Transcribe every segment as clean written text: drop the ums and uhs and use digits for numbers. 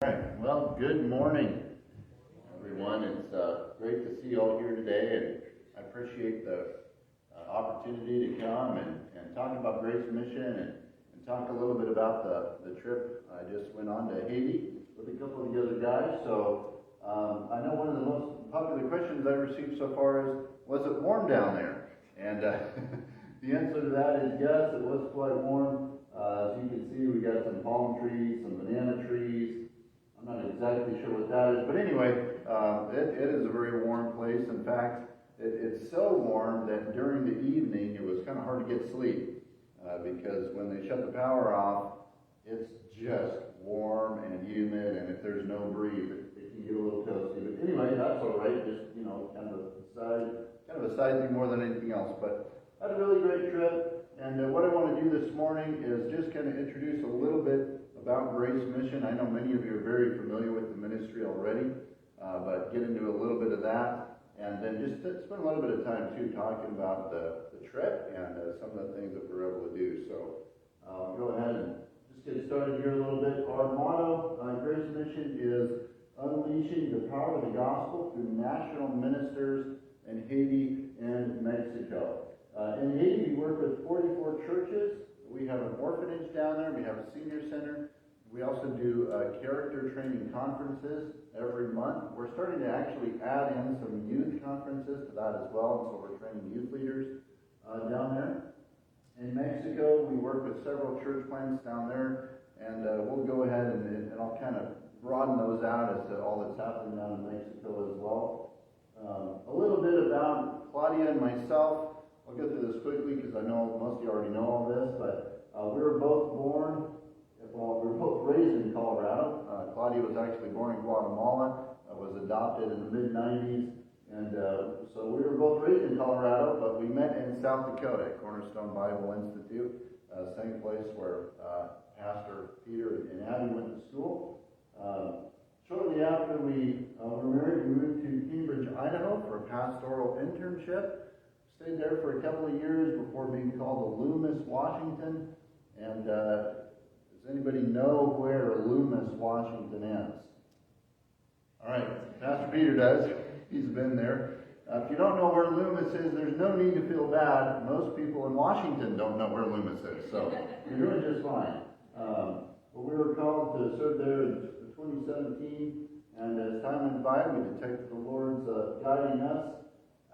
All right. Well, good morning, everyone. It's great to see you all here today, and I appreciate the opportunity to come and talk about Grace Mission and talk a little bit about the trip I just went on to Haiti with a couple of the other guys. So I know one of the most popular questions I received so far is, was it warm down there? And the answer to that is yes, it was quite warm. As you can see, we got some palm trees, some banana trees. I'm not exactly sure what that is, but anyway, it is a very warm place. In fact, it's so warm that during the evening it was kind of hard to get sleep because when they shut the power off, it's just warm and humid, and if there's no breeze, it can get a little toasty. But anyway, that's all right. Just kind of a side thing more than anything else. But I had a really great trip, and what I want to do this morning is just kind of introduce a little bit about Grace Mission. I know many of you are very familiar with the ministry already, but get into a little bit of that, and then just spend a little bit of time too talking about the trip and some of the things that we're able to do. So go ahead and just get started here a little bit. Our motto, Grace Mission, is unleashing the power of the gospel through national ministers in Haiti and Mexico. In Haiti, we work with 44 churches. We have an orphanage down there. We have a senior center. We also do character training conferences every month. We're starting to actually add in some youth conferences to that as well, and so we're training youth leaders down there. In Mexico, we work with several church plants down there, and we'll go ahead and I'll kind of broaden those out as to all that's happening down in Mexico as well. A little bit about Claudia and myself. I'll go through this quickly because I know most of you already know all this, but we were both raised in Colorado. Claudia was actually born in Guatemala, was adopted in the mid-90s, and so we were both raised in Colorado, but we met in South Dakota at Cornerstone Bible Institute, same place where Pastor Peter and Abby went to school. Shortly after we were married, we moved to Cambridge, Idaho for a pastoral internship. Stayed there for a couple of years before being called to Loomis, Washington. And does anybody know where Loomis, Washington is? All right, Pastor Peter does. He's been there. If you don't know where Loomis is, there's no need to feel bad. Most people in Washington don't know where Loomis is, so you're doing just fine. But we were called to serve there in 2017, and as time went by, we detected the Lord's guiding us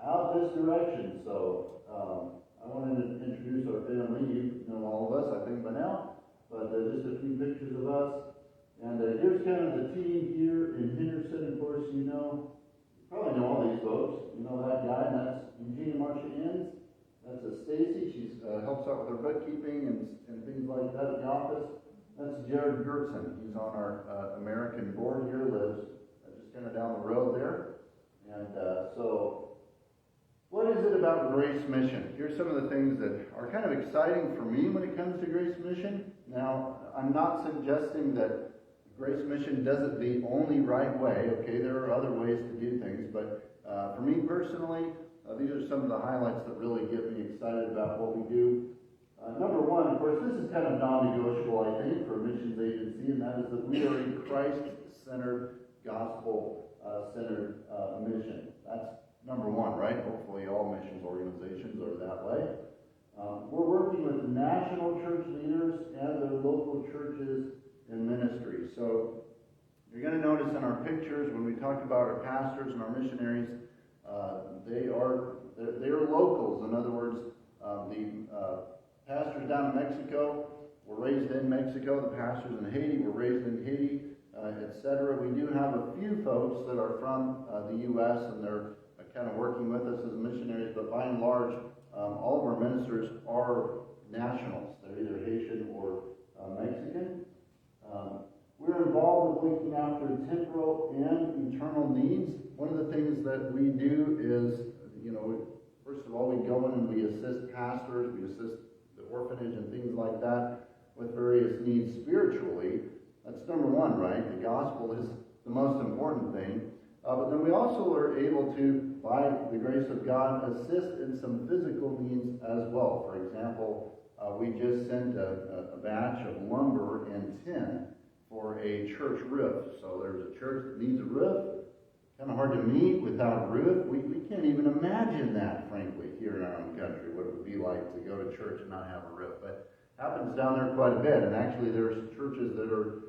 out this direction. So I wanted to introduce our family. You know all of us, I think, by now, but just a few pictures of us. And here's kind of the team here in Henderson. Of course, you probably know all these folks. You know that guy, and that's Eugenia Marchand. That's Stacy. She helps out with her bookkeeping and things like that at the office. That's Jared Gertson. He's on our American board here, lives just kind of down the road there. And so what is it about Grace Mission? Here's some of the things that are kind of exciting for me when it comes to Grace Mission. Now, I'm not suggesting that Grace Mission does it the only right way. Okay, there are other ways to do things, but for me personally, these are some of the highlights that really get me excited about what we do. Number one, of course, this is kind of non-negotiable, I think, for a missions agency, and that is that we are a Christ-centered, gospel-centered mission. That's number one, right? Hopefully all missions organizations are that way. We're working with national church leaders and their local churches and ministries. So you're going to notice in our pictures when we talk about our pastors and our missionaries, they are locals. In other words, the pastors down in Mexico were raised in Mexico. The pastors in Haiti were raised in Haiti, etc. We do have a few folks that are from the U.S. and they're kind of working with us as missionaries, but by and large, all of our ministers are nationals. They're either Haitian or Mexican. We're involved with looking after temporal and eternal needs. One of the things that we do is, first of all, we go in and we assist pastors, we assist the orphanage and things like that with various needs spiritually. That's number one, right? The gospel is the most important thing. But then we also are able to, by the grace of God, assist in some physical needs as well. For example, we just sent a batch of lumber and tin for a church roof. So there's a church that needs a roof. Kind of hard to meet without a roof. We can't even imagine that, frankly, here in our own country, what it would be like to go to church and not have a roof. But it happens down there quite a bit, and actually there's churches that are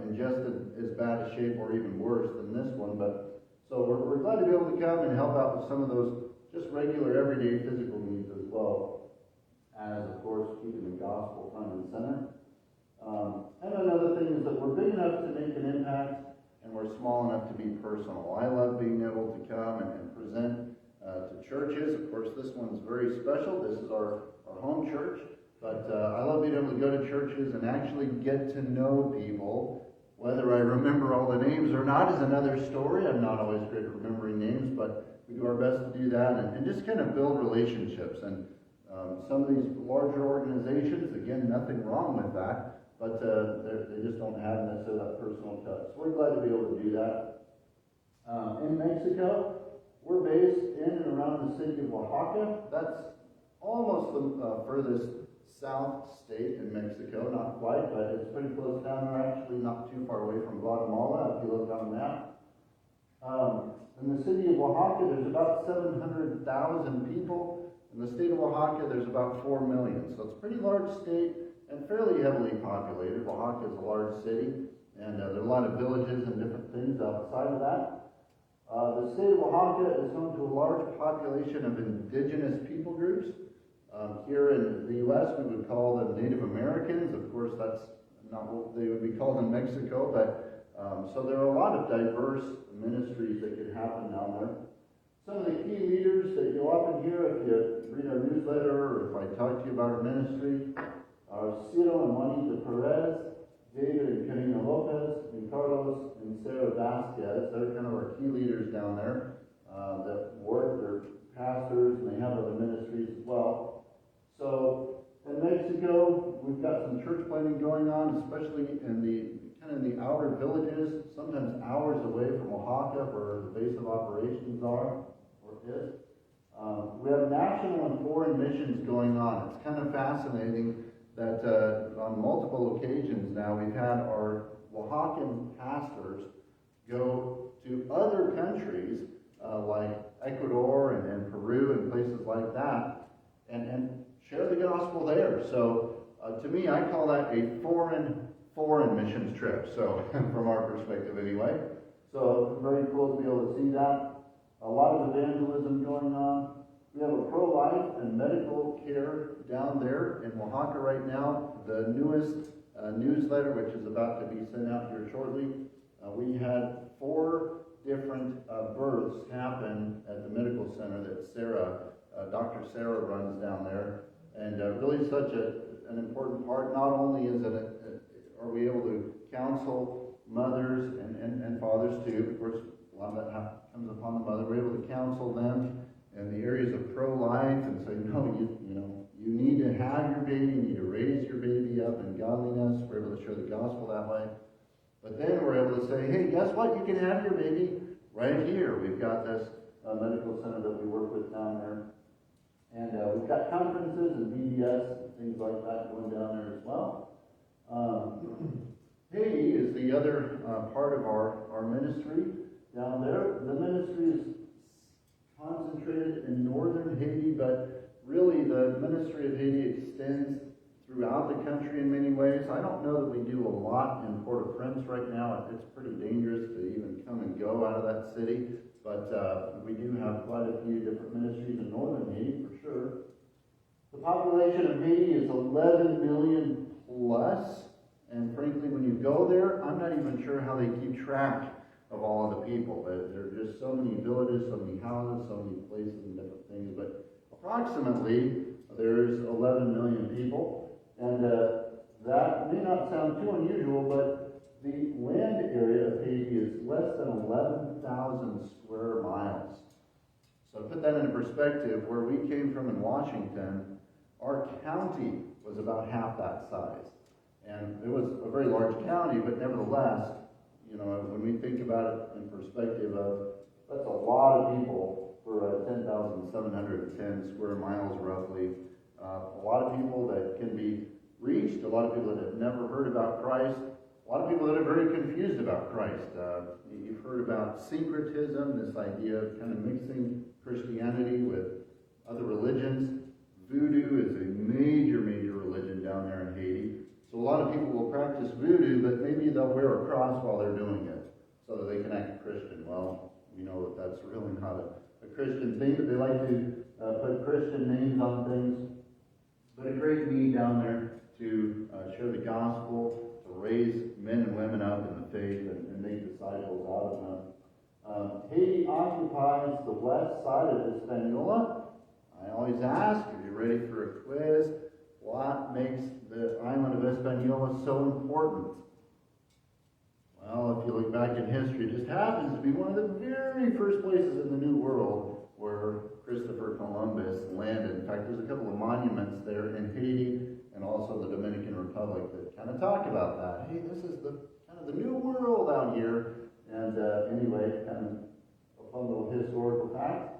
in just as bad a shape or even worse than this one. But so we're glad to be able to come and help out with some of those just regular, everyday physical needs as well as, of course, keeping the gospel front and center. And another thing is that we're big enough to make an impact, and we're small enough to be personal. I love being able to come and present to churches. Of course, this one's very special. This is our home church. But I love being able to go to churches and actually get to know people. Whether I remember all the names or not is another story. I'm not always great at remembering names, but we do our best to do that and just kind of build relationships. And some of these larger organizations, again, nothing wrong with that, but they just don't have necessarily that personal touch. So we're glad to be able to do that. In Mexico, we're based in and around the city of Oaxaca. That's almost the furthest south state in Mexico, not quite, but it's pretty close down there, actually not too far away from Guatemala, if you look on the map. In the city of Oaxaca, there's about 700,000 people. In the state of Oaxaca, there's about 4 million. So it's a pretty large state and fairly heavily populated. Oaxaca is a large city, and there are a lot of villages and different things outside of that. The state of Oaxaca is home to a large population of indigenous people groups. Here in the U.S., we would call them Native Americans. Of course, that's not what they would be called in Mexico, but so there are a lot of diverse ministries that could happen down there. Some of the key leaders that you'll often hear if you read our newsletter or if I talk to you about our ministry are Ciro and Juanita Perez, David and Karina Lopez, and Carlos and Sarah Vasquez. They're kind of our key leaders down there that work. They're pastors, and they have other ministries as well. So in Mexico, we've got some church planting going on, especially in the kind of the outer villages, sometimes hours away from Oaxaca, where the base of operations are or is. We have national and foreign missions going on. It's kind of fascinating that on multiple occasions now we've had our Oaxacan pastors go to other countries like Ecuador and Peru and places like that and share the gospel there. So to me, I call that a foreign missions trip, so from our perspective anyway. So very cool to be able to see that. A lot of evangelism going on. We have a pro-life and medical care down there in Oaxaca right now. The newest newsletter, which is about to be sent out here shortly, we had 4 different births happen at the medical center that Dr. Sarah runs down there. And really such an important part. Not only is it are we able to counsel mothers and fathers too. Of course, a lot of that comes upon the mother. We're able to counsel them in the areas of pro-life and say, no, you need to have your baby, you need to raise your baby up in godliness. We're able to share the gospel that way. But then we're able to say, hey, guess what? You can have your baby right here. We've got this medical center that we work with down there. And we've got conferences and VBS and things like that going down there as well. Haiti is the other part of our ministry down there. The ministry is concentrated in northern Haiti, but really the ministry of Haiti extends throughout the country in many ways. I don't know that we do a lot in Port-au-Prince right now. It's pretty dangerous to even come and go out of that city. But we do have quite a few different ministries in northern Haiti, for sure. The population of Haiti is 11 million plus, and frankly, when you go there, I'm not even sure how they keep track of all of the people. There are just so many villages, so many houses, so many places and different things, but approximately there's 11 million people, and that may not sound too unusual, but the land area of Haiti is less than 11,000 square miles. So to put that into perspective, where we came from in Washington, our county was about half that size. And it was a very large county, but nevertheless, when we think about it in perspective of, that's a lot of people for 10,710 square miles roughly. A lot of people that can be reached, a lot of people that have never heard about Christ, a a lot of people that are very confused about Christ. You've heard about syncretism, this idea of kind of mixing Christianity with other religions. Voodoo is a major, major religion down there in Haiti. So a lot of people will practice voodoo, but maybe they'll wear a cross while they're doing it so that they can act Christian. Well, we know that that's really not a Christian thing, but they like to put Christian names on things. But a great need down there to share the gospel, to raise men and women up in the faith and make disciples out of them. Haiti occupies the west side of Hispaniola. I always ask, are you ready for a quiz? What makes the island of Hispaniola so important? Well, if you look back in history, it just happens to be one of the very first places in the New World where Christopher Columbus landed. In fact, there's a couple of monuments there in Haiti and also the Dominican Republic that kind of talk about that. Hey, this is the kind of the New World out here. And anyway, kind of a fun little historical fact.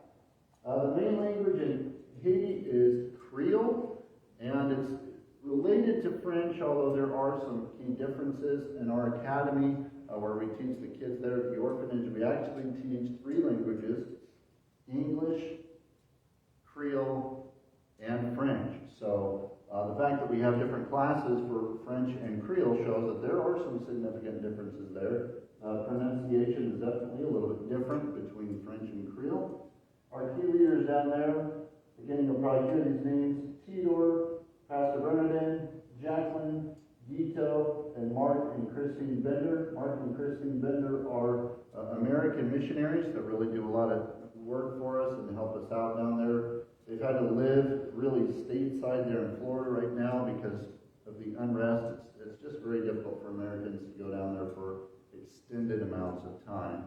The main language in Haiti is Creole, and it's related to French, although there are some key differences. In our academy, where we teach the kids there at the orphanage, we actually teach 3 languages: English, Creole, and French. So the fact that we have different classes for French and Creole shows that there are some significant differences there. Pronunciation is definitely a little bit different between French and Creole. Our key leaders down there, again, you'll probably hear these names: Tidor, Pastor Bernardin, Jacqueline, Guito, and Mark and Christine Bender. Mark and Christine Bender are American missionaries that really do a lot of work for us and help us out down there. They've had to live really stateside there in Florida right now because of the unrest. It's just very difficult for Americans to go down there for extended amounts of time.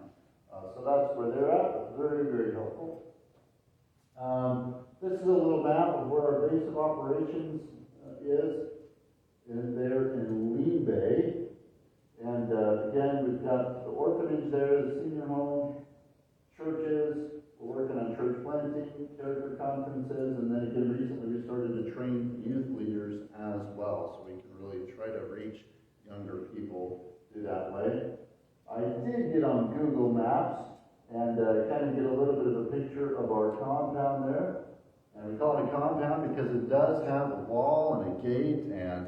So that's where they're at. It's very, very helpful. This is a little map of where our base of operations is. And there in Lee Bay. And again, we've got the orphanage there, the senior home, churches. We're working on church planting, character conferences, and then again, recently we started to train youth leaders as well, so we can really try to reach younger people through that way. I did get on Google Maps and kind of get a little bit of a picture of our compound there. And we call it a compound because it does have a wall and a gate, and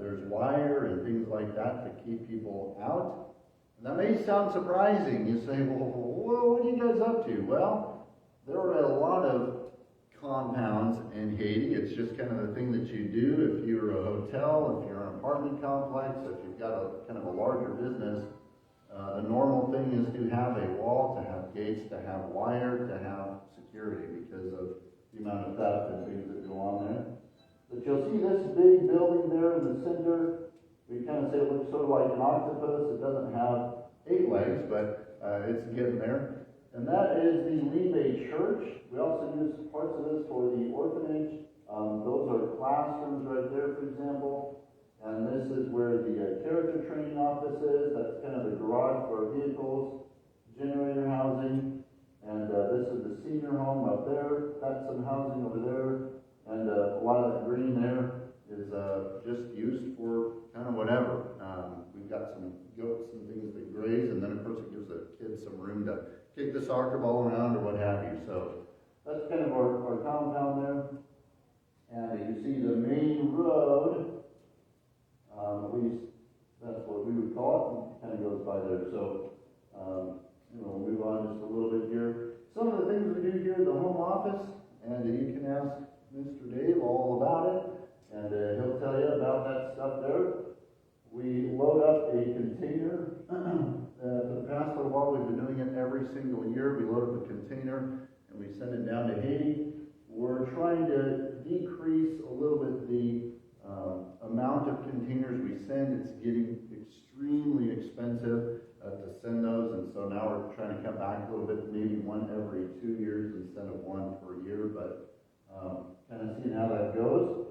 there's wire and things like that to keep people out. And that may sound surprising. You say, well, what are you guys up to? Well, there are a lot of compounds in Haiti. It's just kind of the thing that you do if you're a hotel, if you're an apartment complex, if you've got a kind of a larger business. The normal thing is to have a wall, to have gates, to have wire, to have security because of the amount of theft and things that go on there. But you'll see this big building there in the center. We kind of say it looks sort of like an octopus. It doesn't have 8 legs, but it's getting there. And that is the Lee Bay Church. We also use parts of this for the orphanage. Those are classrooms right there, for example. And this is where the character training office is. That's kind of the garage for our vehicles, generator housing. And this is the senior home up there. That's some housing over there. And a lot of that green there is just used for kind of whatever. We've got some goats and things that graze, and then of course it gives the kids some room to kick the soccer ball around or what have you. So that's kind of our compound there. And you see the main road, at least that's what we would call it, and it kind of goes by there. So we'll move on just a little bit here. Some of the things we do here at the home office, and you can ask Mr. Dave all about it, and he'll tell you about that stuff there. We load up a container. For the past little while, we've been doing it every single year. We load up a container, and we send it down to Haiti. We're trying to decrease a little bit the amount of containers we send. It's getting extremely expensive to send those, and so now we're trying to cut back a little bit, maybe one every 2 years instead of one per year, but kind of seeing how that goes.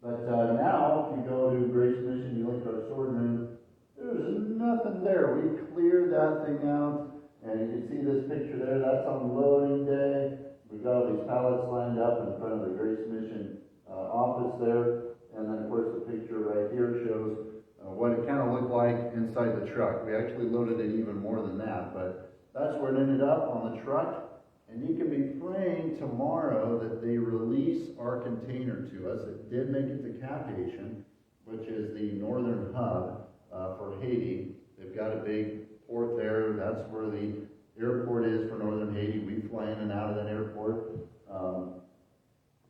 But now, if you go to Grace Mission, you look at our storage room, there's nothing there. We cleared that thing out, and you can see this picture there. That's on loading day. We've got all these pallets lined up in front of the Grace Mission office there. And then, of course, the picture right here shows what it kind of looked like inside the truck. We actually loaded it even more than that, but that's where it ended up, on the truck. And you can be praying tomorrow that they release our container to us. It did make it to Cap Haitian, which is the northern hub for Haiti. They've got a big port there. That's where the airport is for northern Haiti. We fly in and out of that airport.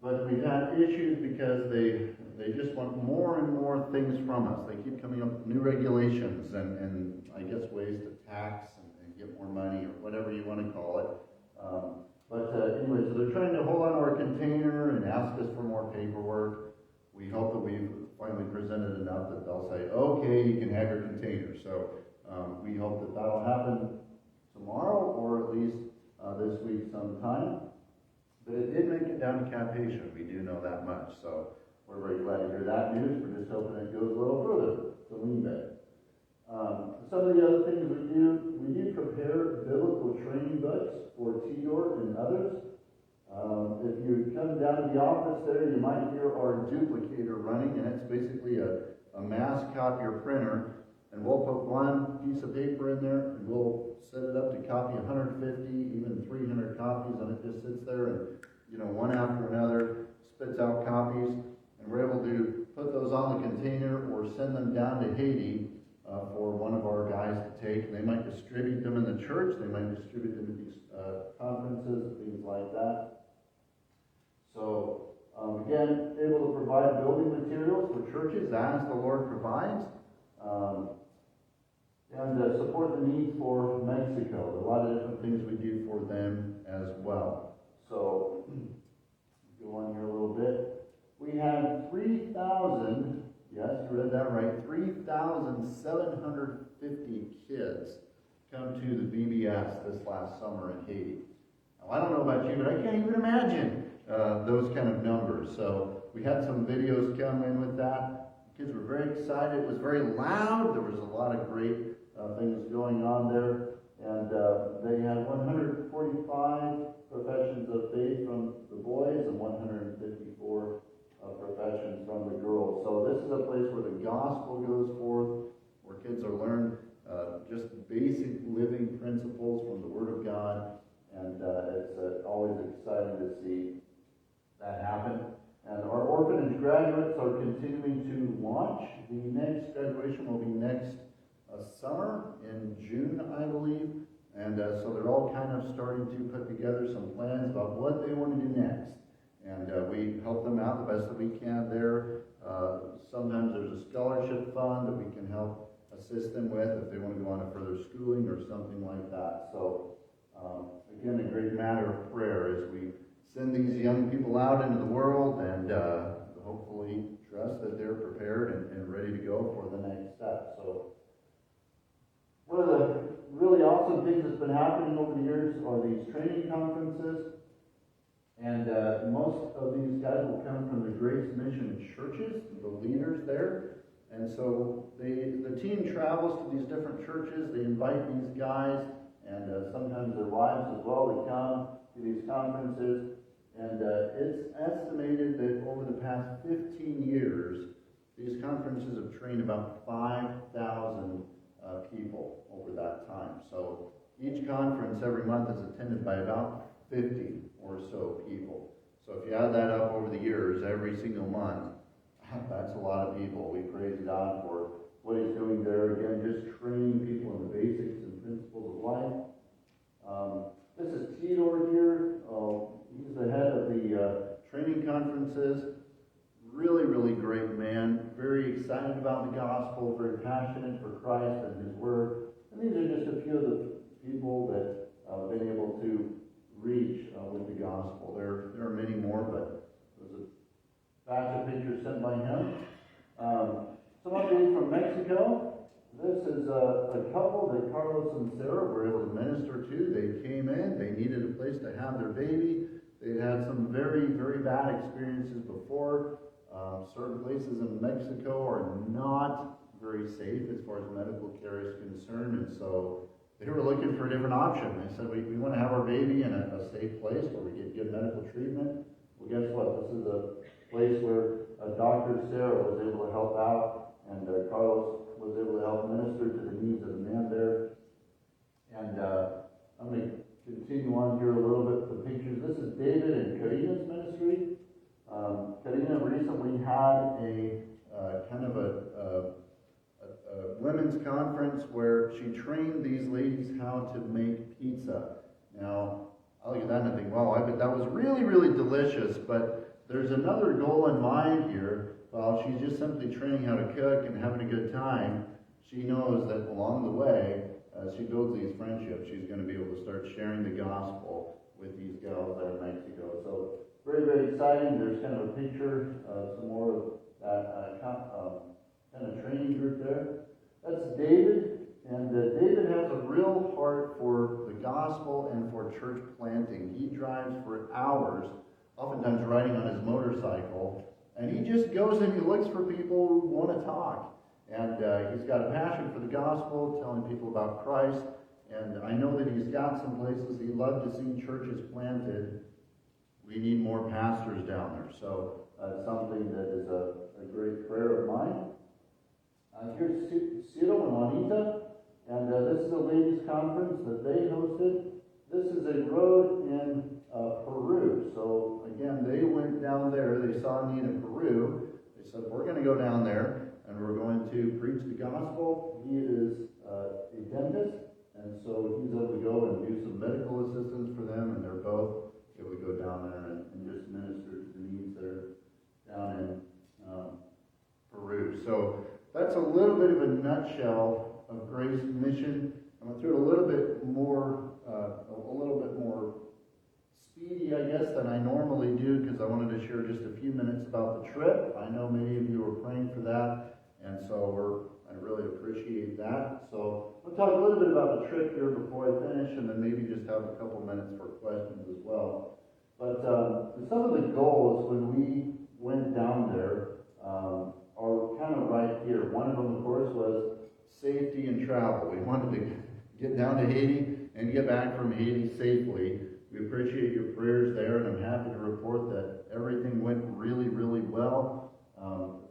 But we've had issues because they just want more and more things from us. They keep coming up with new regulations and I guess ways to tax and get more money, or whatever you want to call it. Anyway, so they're trying to hold on to our container and ask us for more paperwork. We hope that we've finally presented enough that they'll say, okay, you can have your container. So we hope that that'll happen tomorrow, or at least this week sometime. But it did make it down to Cap Haitian. We do know that much. So we're very glad to hear that news. We're just hoping it goes a little further to Lean Bay. Some of the other things we do prepare biblical training books for T-Dort and others. If you come down to the office there, you might hear our duplicator running, and it's basically a mass copier printer. And we'll put one piece of paper in there, and we'll set it up to copy 150, even 300 copies, and it just sits there and, one after another, spits out copies. And we're able to put those on the container or send them down to Haiti for one of our guys to take. And they might distribute them in the church. They might distribute them at these conferences, things like that. So, again, able to provide building materials for churches as the Lord provides. And support the need for Mexico. A lot of different things we do for them as well. So, go on here a little bit. We had 3,000, yes, you read that right, 3,750 kids come to the VBS this last summer in Haiti. Now, I don't know about you, but I can't even imagine those kind of numbers. So we had some videos come in with that. The kids were very excited. It was very loud. There was a lot of great things going on there. And they had 145 professions of faith from the boys and 154 professions from the girls. So this is a place where the gospel goes forth, where kids are learned just basic living principles from the Word of God. And it's always exciting to see that happen. And our orphanage graduates are continuing to launch. The next graduation will be next summer in June, I believe. And so they're all kind of starting to put together some plans about what they want to do next. And we help them out the best that we can there. Sometimes there's a scholarship fund that we can help assist them with if they want to go on to further schooling or something like that. So again, a great matter of prayer as we send these young people out into the world and hopefully trust that they're prepared and ready to go for the next step. So one of the really awesome things that's been happening over the years are these training conferences. And most of these guys will come from the Grace Mission churches, the leaders there. And so the team travels to these different churches. They invite these guys, and sometimes their wives as well. They come to these conferences. And it's estimated that over the past 15 years, these conferences have trained about 5,000 people over that time. So each conference every month is attended by about 50 or so people. So if you add that up over the years, every single month, that's a lot of people. We praise God for what He's doing there. Again, just training people in the basics and principles of life. This is Theodore here. He's the head of the training conferences. Really, really great man. Very excited about the gospel. Very passionate for Christ and His Word. And these are just a few of the people that I've been able to reach with the gospel. There are many more, but there's a batch of pictures sent by him. Some updates from Mexico. This is a couple that Carlos and Sarah were able to minister to. They came in. They needed a place to have their baby. They'd had some very, very bad experiences before. Certain places in Mexico are not very safe as far as medical care is concerned, and so they were looking for a different option. They said, we want to have our baby in a safe place where we get good medical treatment. Well, guess what? This is a place where Dr. Sarah was able to help out, and Carlos was able to help minister to the needs of the men there. And I'm going to continue on here a little bit with the pictures. This is David and Karina's ministry. Karina recently had a kind of a women's conference where she trained these ladies how to make pizza. Now, I look at that and I think, wow, I bet that was really, really delicious, but there's another goal in mind here. While she's just simply training how to cook and having a good time, she knows that along the way, as she builds these friendships, she's going to be able to start sharing the gospel with these gals there in Mexico. So, very, very exciting. There's kind of a picture of some more of that kind of training group there. That's David, and David has a real heart for the gospel and for church planting. He drives for hours, oftentimes riding on his motorcycle, and he just goes and he looks for people who want to talk. And he's got a passion for the gospel, telling people about Christ, and I know that he's got some places he'd love to see churches planted. We need more pastors down there, so it's something that is a great prayer of mine. Here's Ciro and Juanita, and this is a ladies' conference that they hosted. This is a road in Peru. So again, they went down there. They saw a need in Peru. They said, we're going to go down there, and we're going to preach the gospel. He is a dentist, and so he's able to go and do some medical assistance for them, and they're both able to go down there and just minister to the needs there down in Peru. So that's a little bit of a nutshell of Grace Mission. I'm going to throw it a little bit more speedy, I guess, than I normally do, because I wanted to share just a few minutes about the trip. I know many of you are praying for that, and so I really appreciate that. So I'll talk a little bit about the trip here before I finish, and then maybe just have a couple minutes for questions as well. But some of the goals when we went down there are kind of right here. One of them, of course, was safety and travel. We wanted to get down to Haiti and get back from Haiti safely. We appreciate your prayers there, and I'm happy to report that everything went really, really well.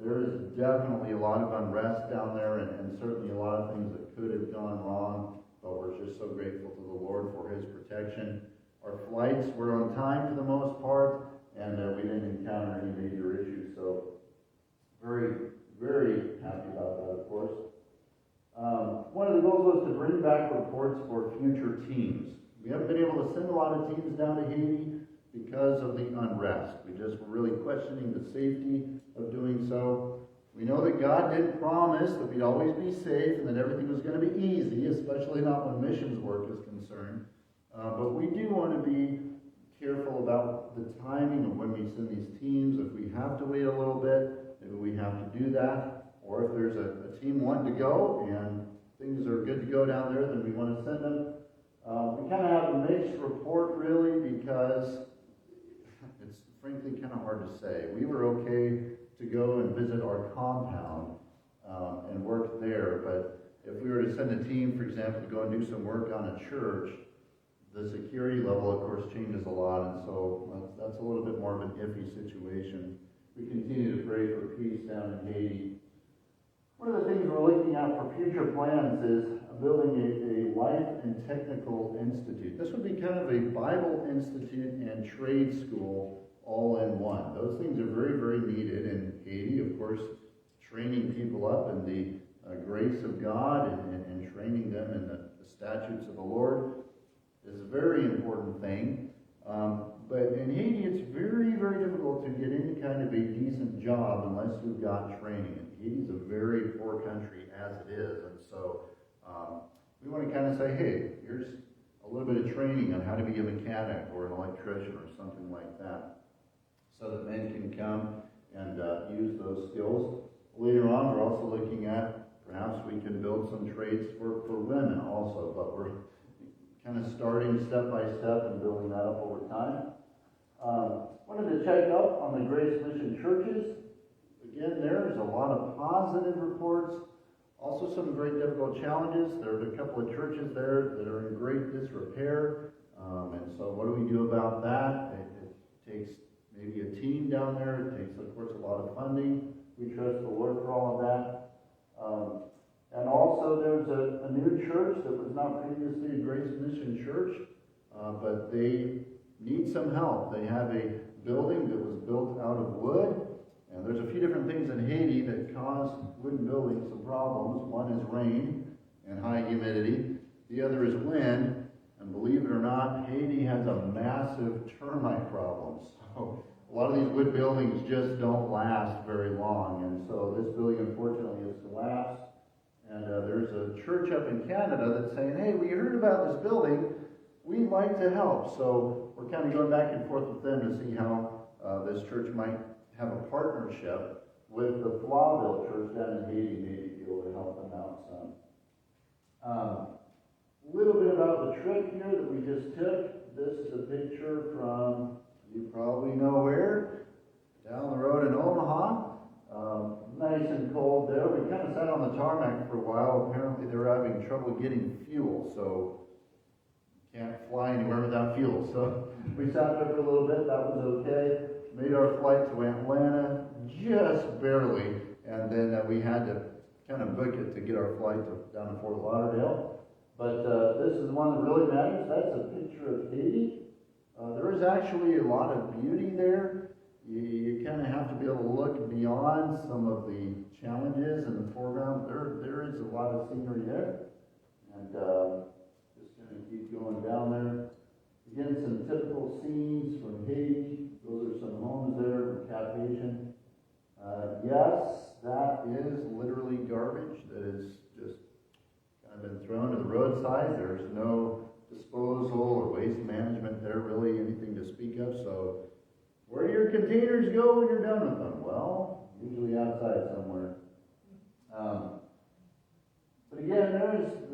There is definitely a lot of unrest down there, and certainly a lot of things that could have gone wrong, but we're just so grateful to the Lord for His protection. Our flights were on time for the most part, and we didn't encounter any major issues, so very, very happy about that, of course. One of the goals was to bring back reports for future teams. We haven't been able to send a lot of teams down to Haiti because of the unrest. We just were really questioning the safety of doing so. We know that God didn't promise that we'd always be safe and that everything was going to be easy, especially not when missions work is concerned. But we do want to be careful about the timing of when we send these teams. If we have to wait a little bit, maybe we have to do that. Or if there's a team wanting to go and things are good to go down there, then we want to send them. We kind of have a mixed report, really, because it's frankly kind of hard to say. We were okay to go and visit our compound and work there, but if we were to send a team, for example, to go and do some work on a church, the security level, of course, changes a lot, and so that's a little bit more of an iffy situation. We continue to pray for peace down in Haiti. One of the things we're looking at for future plans is building a life and technical institute. This would be kind of a Bible institute and trade school all in one. Those things are very, very needed in Haiti. Of course, training people up in the grace of God and training them in the statutes of the Lord is a very important thing. But in Haiti, it's very, very difficult to get any kind of a decent job unless you've got training. And Haiti's a very poor country as it is, and so we want to kind of say, hey, here's a little bit of training on how to be a mechanic or an electrician or something like that, so that men can come and use those skills. Later on, we're also looking at perhaps we can build some trades for women also, but we're kind of starting step by step and building that up over time. Wanted to check up on the Grace Mission churches. Again, there's a lot of positive reports, also some very difficult challenges. There's a couple of churches there that are in great disrepair, and so what do we do about that? It takes maybe a team down there. It takes, of course, a lot of funding. We trust the Lord for all of that. And also there's a new church that was not previously a Grace Mission Church, but they need some help. They have a building that was built out of wood, and there's a few different things in Haiti that cause wooden buildings some problems. One is rain and high humidity. The other is wind, and believe it or not, Haiti has a massive termite problem. So a lot of these wood buildings just don't last very long, and so this building unfortunately has collapsed. And there's a church up in Canada that's saying, hey, we heard about this building, we'd like to help. So we're kind of going back and forth with them to see how this church might have a partnership with the Flawville church down in Haiti, maybe be able to help them out some. A little bit about the trip here that we just took. This is a picture from, you probably know where, down the road in Omaha. Nice and cold there. We kind of sat on the tarmac for a while. Apparently they were having trouble getting fuel, so you can't fly anywhere without fuel. So we sat there for a little bit. That was okay. Made our flight to Atlanta just barely, and then we had to kind of book it to get our flight down to Fort Lauderdale. But this is the one that really matters. That's a picture of Haiti. There is actually a lot of beauty there. You kind of have to be able to look beyond some of the challenges in the foreground. There is a lot of scenery there. And just going to keep going down there. Again, some typical scenes from Haiti. Those are some homes there from Cap Haitian. Yes, that is literally garbage that is just kind of been thrown to the roadside. There's no disposal or waste management there, really, anything to speak of. So where do your containers go when you're done with them? Well, usually outside somewhere. But again,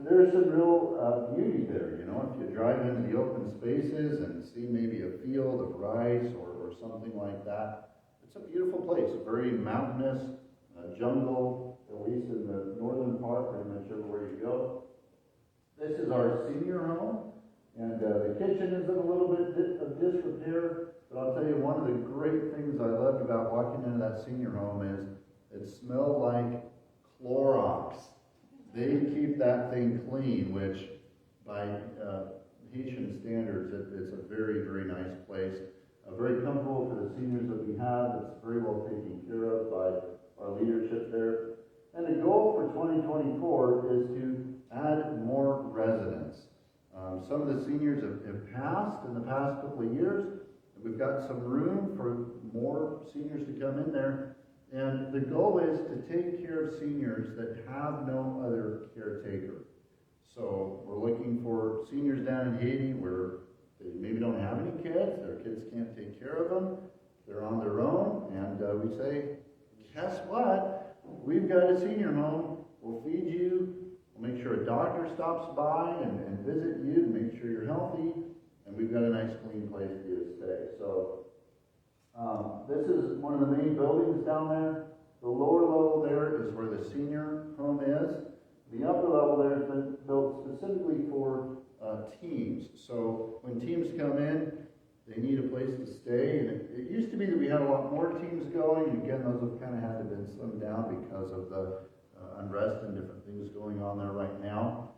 there's some real beauty there. You know, if you drive into the open spaces and see maybe a field of rice or something like that, it's a beautiful place. Very mountainous, jungle, at least in the northern part, pretty much everywhere you go. This is our senior home, and the kitchen is in a little bit of disrepair. But I'll tell you, one of the great things I loved about walking into that senior home is it smelled like Clorox. They keep that thing clean, which by Haitian standards, it's a very, very nice place. Very comfortable for the seniors that we have. It's very well taken care of by our leadership there. And the goal for 2024 is to add more residents. Some of the seniors have passed in the past couple of years. We've got some room for more seniors to come in there. And the goal is to take care of seniors that have no other caretaker. So we're looking for seniors down in Haiti where they maybe don't have any kids, their kids can't take care of them, they're on their own, and we say, guess what? We've got a senior home, we'll feed you, we'll make sure a doctor stops by and visit you to make sure you're healthy, and we've got a nice clean place for you to stay. So this is one of the main buildings down there. The lower level there is where the senior home is. The upper level there has been built specifically for teams. So when teams come in, they need a place to stay. And it used to be that we had a lot more teams going. And again, those have kind of had to been slimmed down because of the unrest and different things going on there right now.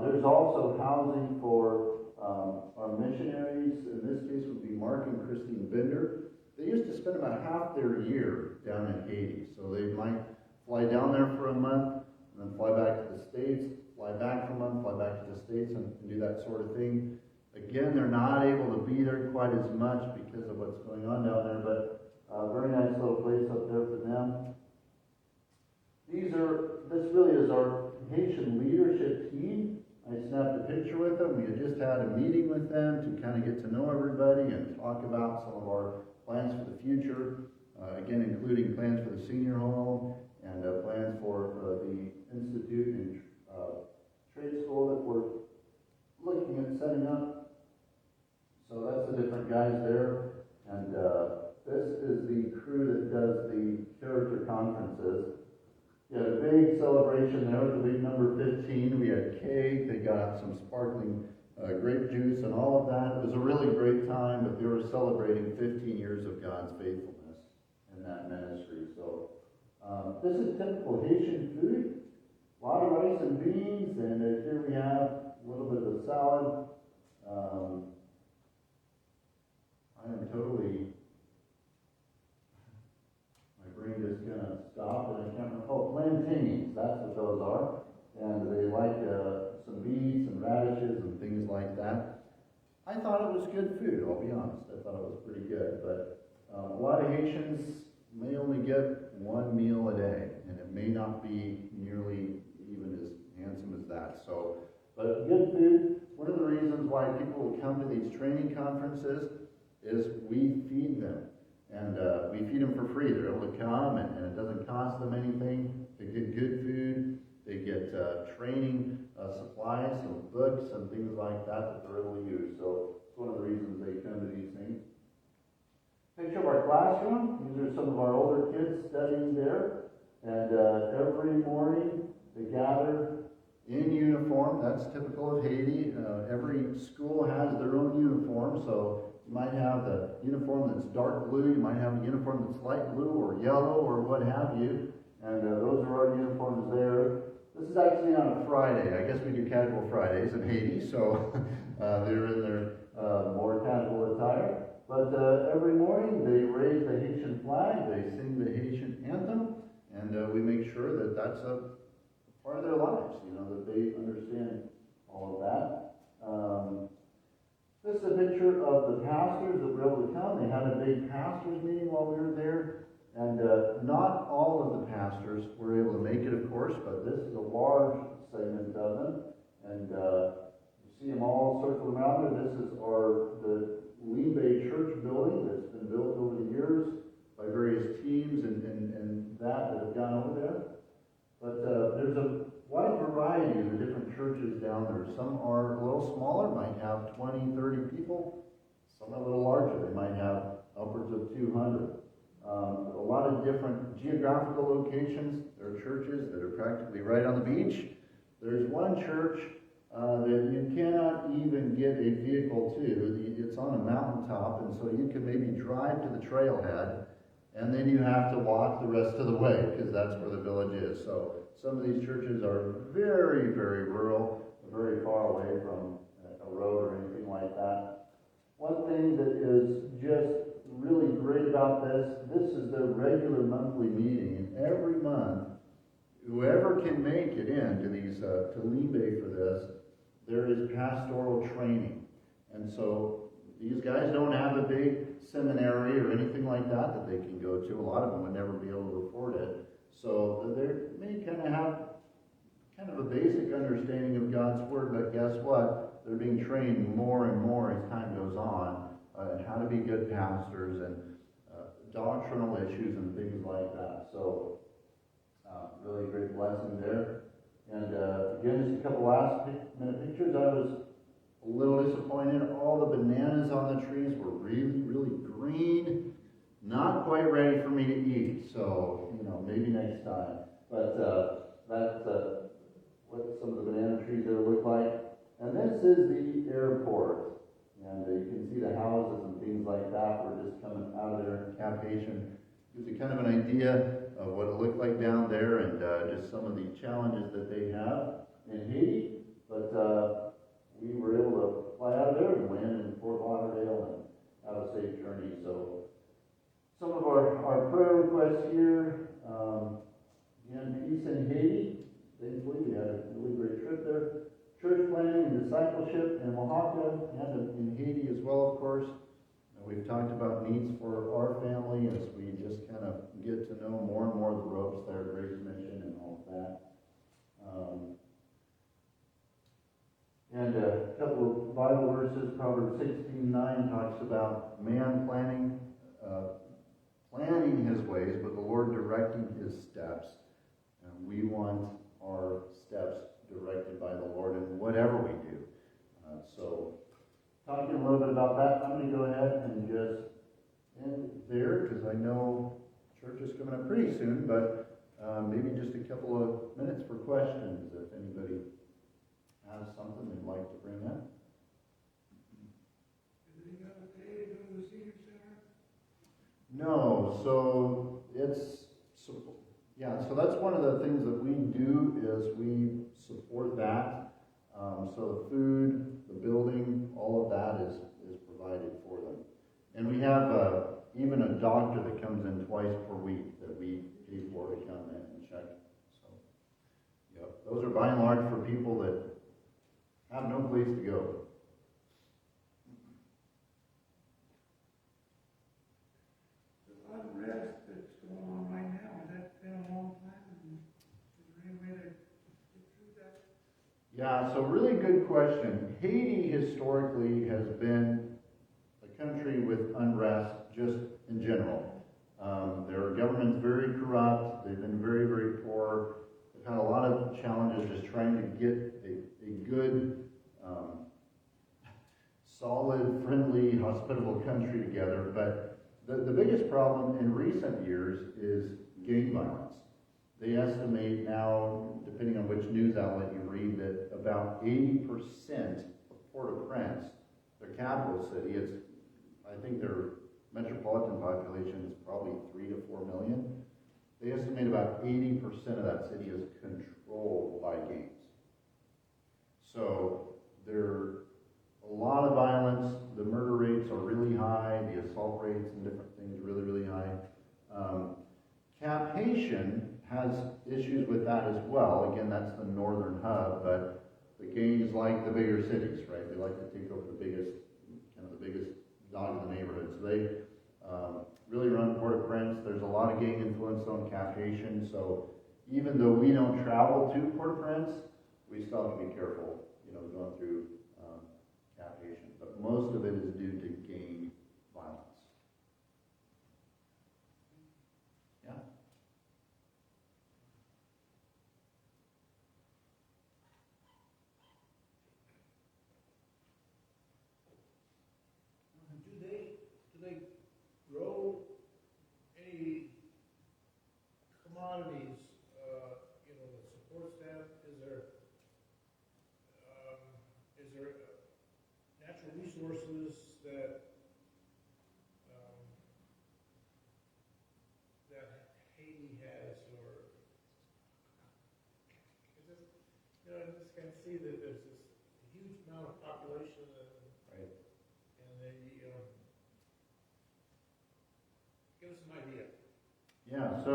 There's also housing for our missionaries. In this case would be Mark and Christine Bender. They used to spend about half their year down in Haiti. So they might fly down there for a month, and then fly back to the States, fly back for a month, fly back to the States, and do that sort of thing. Again, they're not able to be there quite as much because of what's going on down there, but a very nice little place up there for them. This really is our Haitian leadership team. I snapped a picture with them. We had just had a meeting with them to kind of get to know everybody and talk about some of our plans for the future. Again, including plans for the senior home and plans for the institute and trade school that we're looking at setting up. So that's the different guys there. And this is the crew that does the character conferences. We had a big celebration there with the big number 15. We had cake. They got out some sparkling grape juice and all of that. It was a really great time, but they were celebrating 15 years of God's faithfulness in that ministry. So this is typical Haitian food. A A lot of rice and beans, and here we have a little bit of a salad. I am totally, my brain just kind of stopped, and I can't remember. Oh, plantains, that's what those are. And they like some beets and radishes and things like that. I thought it was good food, I'll be honest. I thought it was pretty good, but a lot of Haitians may only get one meal a day, and it may not be nearly even as handsome as that. So, but good food. One of the reasons why people will come to these training conferences is we feed them, and we feed them for free. They're able to come, and it doesn't cost them anything. They get good food. They get training supplies, some books, and things like that they're able to use. So it's one of the reasons they come to these things. Picture of our classroom. These are some of our older kids studying there. And every morning they gather in uniform. That's typical of Haiti. Every school has their own uniform. So you might have the uniform that's dark blue. You might have a uniform that's light blue or yellow or what have you. And those are our uniforms there. This is actually on a Friday. I guess we do casual Fridays in Haiti, so they're in their more casual attire. But every morning they raise the Haitian flag, they sing the Haitian anthem, and we make sure that that's a part of their lives, you know, that they understand all of that. This is a picture of the pastors that were able to come. They had a big pastors meeting while we were there. And not all of the pastors were able to make it, of course, but this is a large segment of them. And you see them all circled around there. This is the Limbe Church building that's been built over the years by various teams and that have gone over there. But there's a wide variety of the different churches down there. Some are a little smaller, might have 20, 30 people. Some are a little larger. They might have upwards of 200. A lot of different geographical locations. There are churches that are practically right on the beach. There's one church that you cannot even get a vehicle to. It's on a mountaintop, and so you can maybe drive to the trailhead, and then you have to walk the rest of the way, because that's where the village is. So some of these churches are very, very rural, very far away from a road or anything like that. One thing that is just really great about this is their regular monthly meeting. And every month, whoever can make it in to these to Limbe for this, there is pastoral training. And so these guys don't have a big seminary or anything like that they can go to. A lot of them would never be able to afford it. So they may kind of have kind of a basic understanding of God's Word, but guess what? They're being trained more and more as time goes on and how to be good pastors and doctrinal issues and things like that. So, really great blessing there. And again, just a couple last minute pictures. I was a little disappointed. All the bananas on the trees were really, really green. Not quite ready for me to eat. So, you know, maybe next time. But that's what some of the banana trees there look like. And this is the airport. And you can see the houses and things like that. We're just coming out of there in Cap Haitian. Gives you kind of an idea of what it looked like down there and just some of the challenges that they have in Haiti. But we were able to fly out of there and land in Fort Lauderdale and have a safe journey. So some of our prayer requests here. Again, peace in Haiti. Thankfully, we had a really great trip there. Church planning and discipleship in Oaxaca and in Haiti as well, of course. We've talked about needs for our family as we just kind of get to know more and more of the ropes there, Grace Mission and all of that. And a couple of Bible verses. Proverbs 16:9 talks about man planning his ways, but the Lord directing his steps. And we want our steps directed by the Lord in whatever we do. So, talking a little bit about that, I'm going to go ahead and just end there because I know church is coming up pretty soon, but maybe just a couple of minutes for questions if anybody has something they'd like to bring up. Is it got a day to go to the senior center? No, so it's Yeah, so that's one of the things that we do is we support that. So the food, the building, all of that is provided for them. And we have even a doctor that comes in twice per week that we pay for to come in and check. So, yep, those are by and large for people that have no place to go. The unrest that's going on right now, has that been a long time? And is there any way to get through that? Yeah, so really good question. Haiti historically has been a country with unrest just in general. Their government's very corrupt. They've been very, very poor. They've had a lot of challenges just trying to get a good, solid, friendly, hospitable country together. But the biggest problem in recent years is gang violence. They estimate now, depending on which news outlet you read, that about 80% of Port-au-Prince, their capital city, I think their metropolitan population is probably 3 to 4 million. They estimate about 80% of that city is controlled by gangs. So there's a lot of violence. The murder rates are really high. The assault rates and different things really, really high. Cap Haitian has issues with that as well. Again, that's the northern hub, but the gangs like the bigger cities, right? They like to take over the biggest dog in the neighborhood. So they really run Port-au-Prince. There's a lot of gang influence on Cap Haitian. So even though we don't travel to Port-au-Prince, we still have to be careful, going through Cap Haitian. But most of it is due to gang violence. Yeah. Do they grow any commodities, that supports that? Is there natural resources that Haiti has, or I just can see that there's this huge amount of population Right. and they, give us an idea. Yeah, so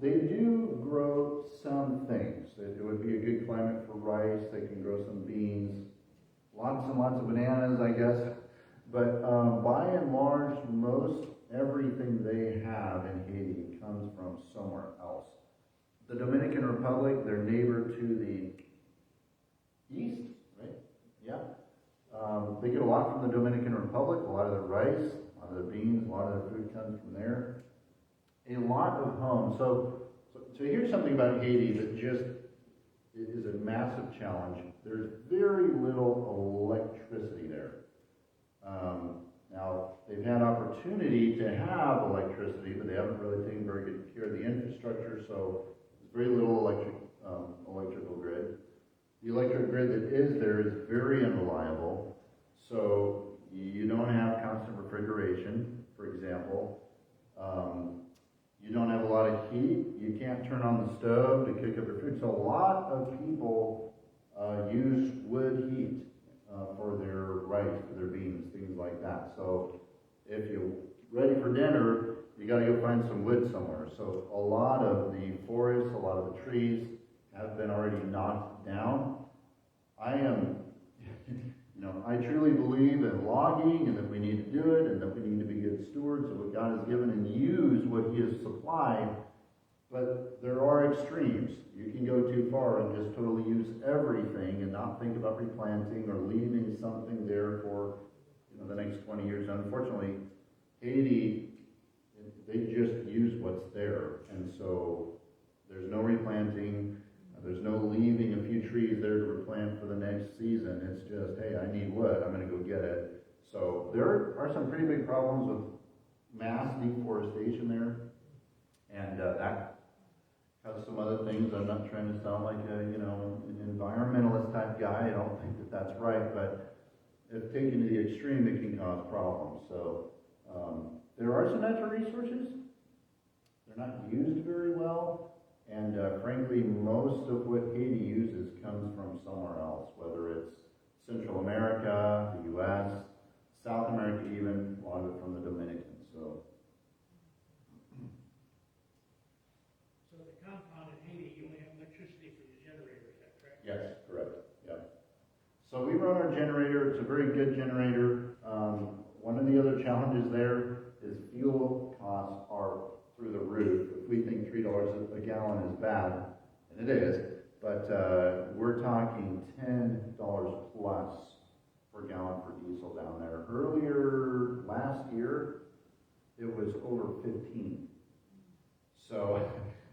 they do grow some things. It would be a good climate for rice. They can grow some beans, lots and lots of bananas, I guess. But by and large, most everything they have in Haiti comes from somewhere else. The Dominican Republic, their neighbor to the east, right? Yeah. They get a lot from the Dominican Republic, a lot of their rice, a lot of their beans, a lot of their food comes from there. A lot of homes. So here's something about Haiti that just is a massive challenge. There's very little electricity there. Now, they've had opportunity to have electricity, but they haven't really taken very good care of the infrastructure, so there's very little electrical grid. The electric grid that is there is very unreliable, so you don't have constant refrigeration, for example. You don't have a lot of heat. You can't turn on the stove to cook up your food. So a lot of people use wood heat for their rice, for their beans, things like that. So if you're ready for dinner, you got to go find some wood somewhere. So a lot of the forests, a lot of the trees have been already knocked down. I truly believe in logging and that we need to do it and that we need to be good stewards of what God has given and use what He has supplied. But there are extremes. You can go too far and just totally use everything and not think about replanting or leaving something there for the next 20 years. Unfortunately, Haiti, they just use what's there. And so there's no replanting. There's no leaving a few trees there to replant for the next season. It's just, hey, I need wood. I'm going to go get it. So there are some pretty big problems with mass deforestation there. And that has some other things. I'm not trying to sound like an environmentalist type guy. I don't think that that's right. But if taken to the extreme, it can cause problems. So there are some natural resources. they're not used very well. And frankly, most of what Haiti uses comes from somewhere else, whether it's Central America, the U.S., South America even, a lot of it from the Dominican. So the compound in Haiti, you only have electricity for your generator, is that correct? yes, correct. Yeah. So we run our generator. It's a very good generator. One of the other challenges there is fuel costs are through the roof. If we think $3 a gallon is bad, and it is, but we're talking $10 plus per gallon for diesel down there. Earlier last year, it was over 15. So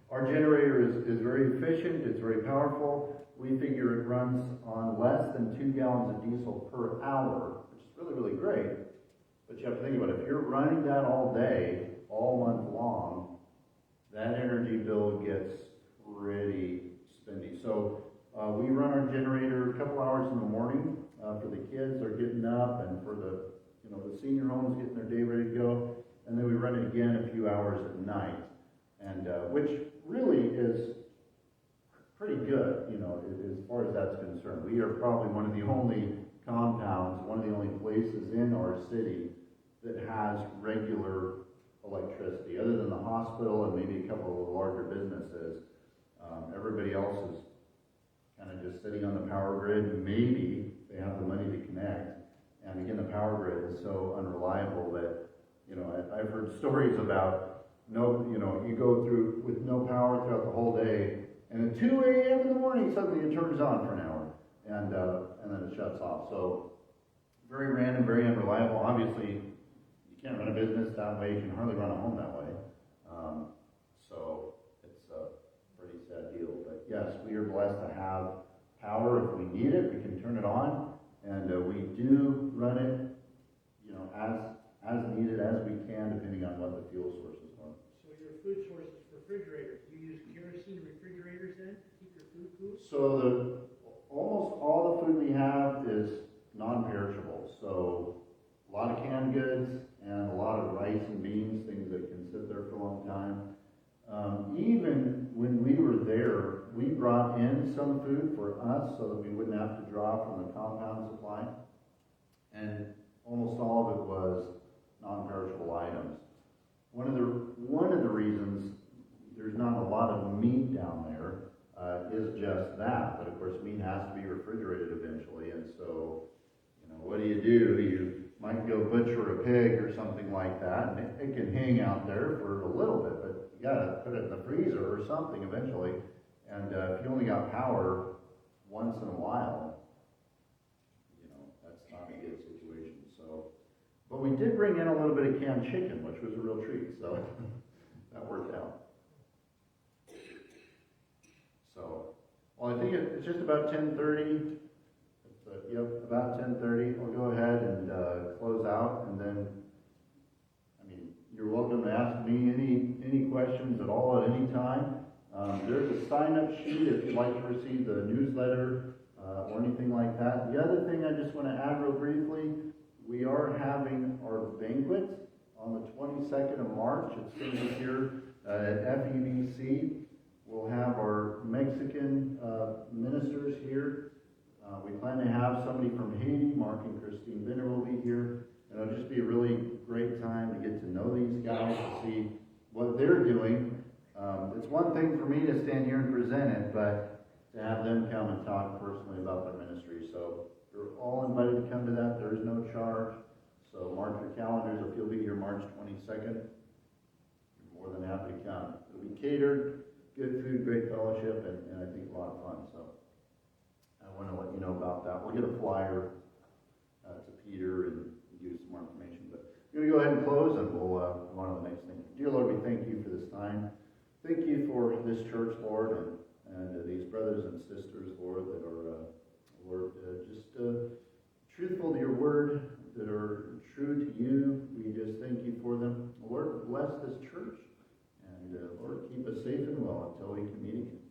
our generator is very efficient, it's very powerful. We figure it runs on less than 2 gallons of diesel per hour, which is really, really great. But you have to think about it. If you're running that all day, all month long, that energy bill gets pretty spendy. So we run our generator a couple hours in the morning for the kids are getting up, and for the the senior homes getting their day ready to go, and then we run it again a few hours at night, and which really is pretty good, as far as that's concerned. We are probably one of the only compounds, one of the only places in our city that has regular electricity, other than the hospital and maybe a couple of larger businesses. Everybody else is kind of just sitting on the power grid. Maybe they have the money to connect. And again, the power grid is so unreliable that, I've heard stories about you go through with no power throughout the whole day, and at 2 a.m. in the morning, suddenly it turns on for an hour, and then it shuts off. So very random, very unreliable. Obviously, you can't run a business that way. You can hardly run a home that way. So it's a pretty sad deal. But yes, we are blessed to have power. If we need it, we can turn it on, and we do run it, as needed as we can, depending on what the fuel sources are. So your food source is refrigerators. Do you use kerosene refrigerators then to keep your food cool? So almost all the food we have is non-perishable. So a lot of canned goods and a lot of rice and beans, things that can sit there for a long time. Even when we were there, we brought in some food for us so that we wouldn't have to draw from the compound supply. And almost all of it was non-perishable items. One of the reasons there's not a lot of meat down there is just that. But of course, meat has to be refrigerated eventually, and so what do? You might go butcher a pig or something like that, and it can hang out there for a little bit, but you gotta put it in the freezer or something eventually. And if you only got power once in a while, that's not a good situation. So, but we did bring in a little bit of canned chicken, which was a real treat. So that worked out. So, well, I think it's just about 10:30. Yep, about 10:30. I'll go ahead and close out, and then, you're welcome to ask me any questions at all at any time. There's a sign-up sheet if you'd like to receive the newsletter or anything like that. The other thing I just want to add real briefly, we are having our banquet on the 22nd of March. It's going to be here at FEBC. We'll have our Mexican ministers here. We plan to have somebody from Haiti. Mark and Christine Bender will be here. And it'll just be a really great time to get to know these guys, to see what they're doing. It's one thing for me to stand here and present it, but to have them come and talk personally about their ministry. So you're all invited to come to that. There is no charge. So mark your calendars. If you'll be here March 22nd, you're more than happy to come. It'll be catered, good food, great fellowship, and I think a lot of fun. So I want to let you know about that. We'll get a flyer to Peter and give you some more information. But we're going to go ahead and close, and we'll go on to the next thing. Dear Lord, we thank you for this time. Thank you for this church, Lord, and these brothers and sisters, Lord, that are, Lord, just truthful to your word, that are true to you. We just thank you for them. Lord, bless this church, and Lord, keep us safe and well until we can meet again.